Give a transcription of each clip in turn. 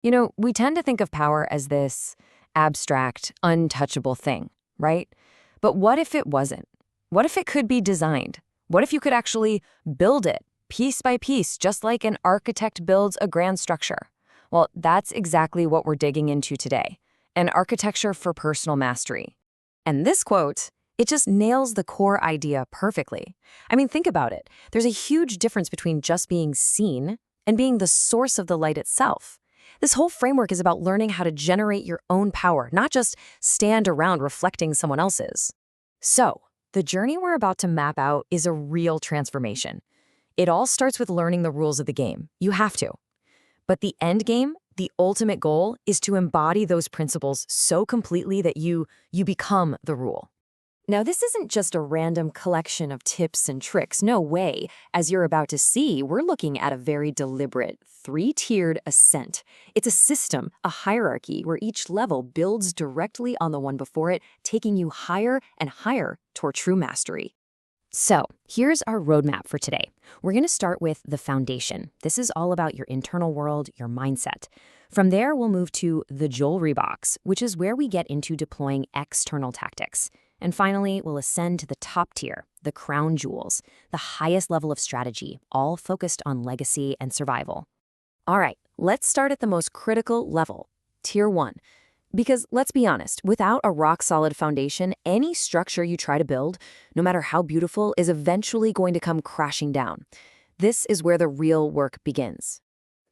We tend to think of power as this abstract, untouchable thing, right? But what if it wasn't? What if it could be designed? What if you could actually build it piece by piece, just like an architect builds a grand structure? Well, that's exactly what we're digging into today, an architecture for personal mastery. And this quote, it just nails the core idea perfectly. I mean, think about it. There's a huge difference between just being seen and being the source of the light itself. This whole framework is about learning how to generate your own power, not just stand around reflecting someone else's. So, the journey we're about to map out is a real transformation. It all starts with learning the rules of the game. You have to. But the end game, the ultimate goal, is to embody those principles so completely that you become the rule. Now, this isn't just a random collection of tips and tricks. No way. As you're about to see, we're looking at a very deliberate, three-tiered ascent. It's a system, a hierarchy, where each level builds directly on the one before it, taking you higher and higher toward true mastery. So, here's our roadmap for today. We're going to start with the foundation. This is all about your internal world, your mindset. From there, we'll move to the jewelry box, which is where we get into deploying external tactics. And finally, we'll ascend to the top tier, the crown jewels, the highest level of strategy, all focused on legacy and survival. All right, let's start at the most critical level, Tier 1. Because let's be honest, without a rock-solid foundation, any structure you try to build, no matter how beautiful, is eventually going to come crashing down. This is where the real work begins.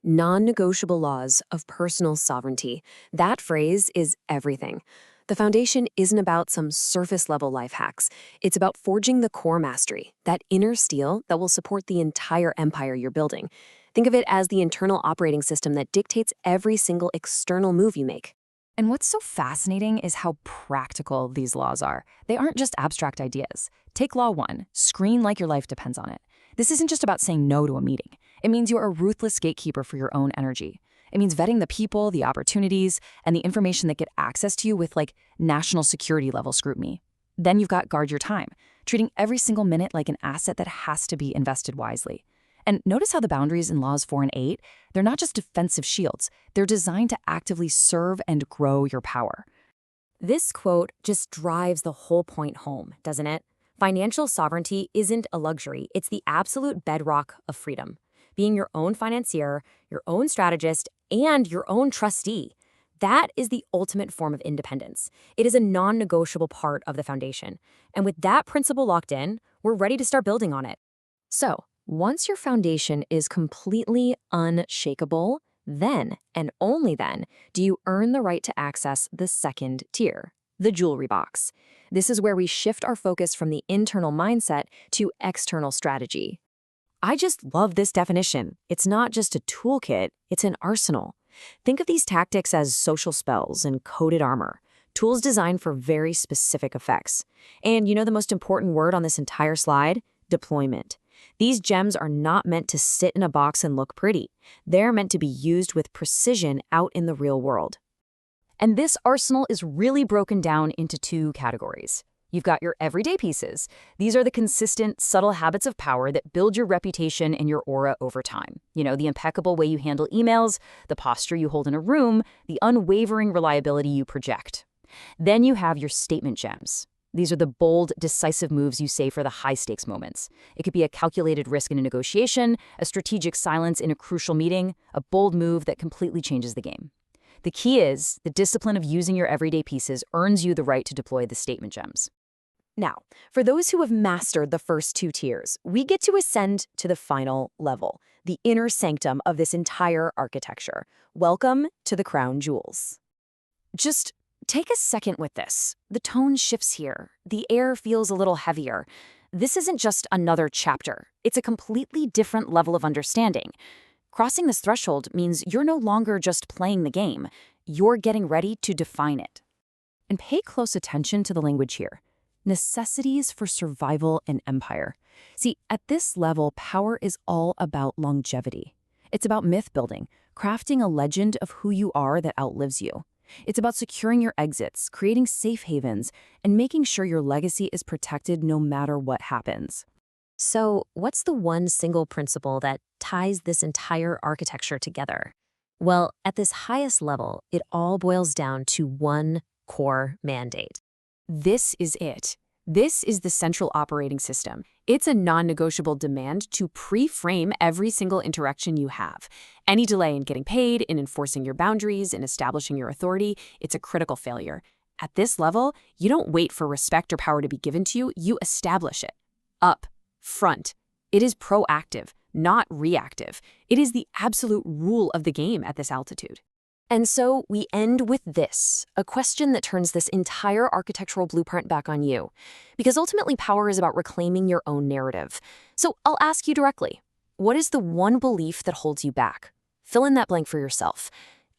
Non-negotiable laws of personal sovereignty. That phrase is everything. The foundation isn't about some surface-level life hacks. It's about forging the core mastery, that inner steel that will support the entire empire you're building. Think of it as the internal operating system that dictates every single external move you make. And what's so fascinating is how practical these laws are. They aren't just abstract ideas. Take Law 1, screen like your life depends on it. This isn't just about saying no to a meeting. It means you're a ruthless gatekeeper for your own energy. It means vetting the people, the opportunities, and the information that get access to you with national security level scrutiny. Then you've got guard your time, treating every single minute like an asset that has to be invested wisely. And notice how the boundaries in Laws 4 and 8, they're not just defensive shields. They're designed to actively serve and grow your power. This quote just drives the whole point home, doesn't it? Financial sovereignty isn't a luxury. It's the absolute bedrock of freedom. Being your own financier, your own strategist, and your own trustee. That is the ultimate form of independence. It is a non-negotiable part of the foundation. And with that principle locked in, we're ready to start building on it. So, once your foundation is completely unshakable, then, and only then, do you earn the right to access the second tier, the jewelry box. This is where we shift our focus from the internal mindset to external strategy. I just love this definition. It's not just a toolkit, it's an arsenal. Think of these tactics as social spells and coded armor, tools designed for very specific effects. And the most important word on this entire slide? Deployment. These gems are not meant to sit in a box and look pretty. They're meant to be used with precision out in the real world. And this arsenal is really broken down into two categories. You've got your everyday pieces. These are the consistent, subtle habits of power that build your reputation and your aura over time. The impeccable way you handle emails, the posture you hold in a room, the unwavering reliability you project. Then you have your statement gems. These are the bold, decisive moves you say for the high-stakes moments. It could be a calculated risk in a negotiation, a strategic silence in a crucial meeting, a bold move that completely changes the game. The key is, the discipline of using your everyday pieces earns you the right to deploy the statement gems. Now, for those who have mastered the first two tiers, we get to ascend to the final level, the inner sanctum of this entire architecture. Welcome to the crown jewels. Just take a second with this. The tone shifts here. The air feels a little heavier. This isn't just another chapter. It's a completely different level of understanding. Crossing this threshold means you're no longer just playing the game. You're getting ready to define it. And pay close attention to the language here. Necessities for survival and empire. See, at this level, power is all about longevity. It's about myth building, crafting a legend of who you are that outlives you. It's about securing your exits, creating safe havens, and making sure your legacy is protected no matter what happens. So, what's the one single principle that ties this entire architecture together? Well, at this highest level, it all boils down to one core mandate. This is it. This is the central operating system. It's a non-negotiable demand to pre-frame every single interaction you have. Any delay in getting paid, in enforcing your boundaries, in establishing your authority, it's a critical failure. At this level, you don't wait for respect or power to be given to you, you establish it. Up, front. It is proactive, not reactive. It is the absolute rule of the game at this altitude. And so we end with this, a question that turns this entire architectural blueprint back on you. Because ultimately, power is about reclaiming your own narrative. So I'll ask you directly, what is the one belief that holds you back? Fill in that blank for yourself.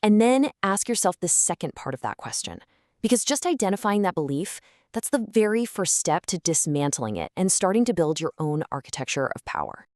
And then ask yourself the second part of that question. Because just identifying that belief, that's the very first step to dismantling it and starting to build your own architecture of power.